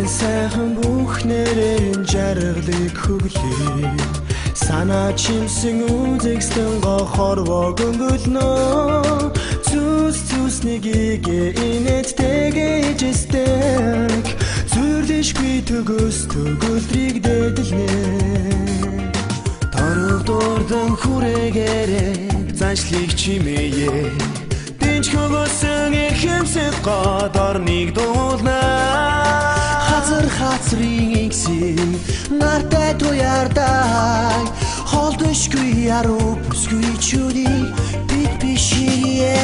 сайхан бүхнэрийн жаргалыг хөглөе санаа чимсэн үзэгстэн гохорвог өнгөлнө зүснийг инэттэйгэж эстэг зүрлишгүй төгөөс төгөлдрийг дэдэлнэ Тордордон хүрэгээрээ заншлыг чимээе Дэнч хөгөөсөн ихэмсэд годорныг дуулна Хацрын игсийн нартай туярдай Холдошгүй яруу бүсгүй чүрий бит бишие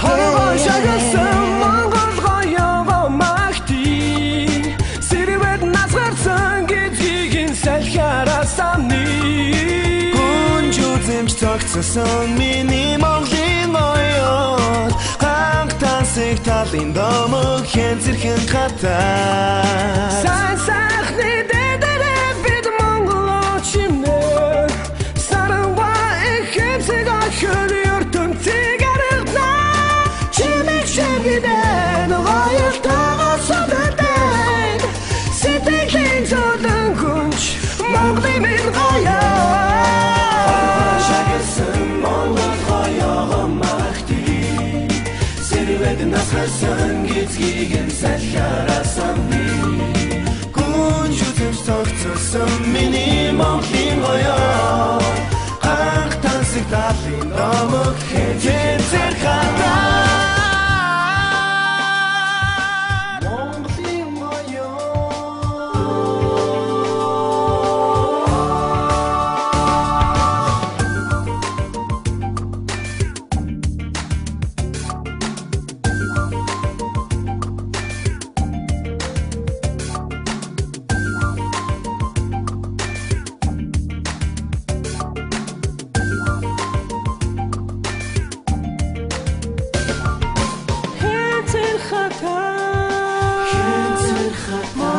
Хараа шагасан Монгол гоёго махти Сэрвэд насгарсан гэдгийг салхиараа самны Гүнжүү зэмж цогцсон миний Монголын гоёд Хангтансыг талын домог хэнцэрхэн хатаа Сайн сайхны дэдэрэ бид Монголоо чимнэ Саранва ихэмсэг охир ертөнцийг арилдна Чимэг шэгдэн гоёлтойгоо содотэн Сэтгэлийн золон хүнч Монголын минь гоёд Шагасан Монгол гоёго махти Сэрвэд насгарсан гизгийг нь салхиараа самны Гүнжүү цогцсон миний Монголын гоёд Хангтансыг талын домог хэнцэр хатаа Хэнцэр хатаа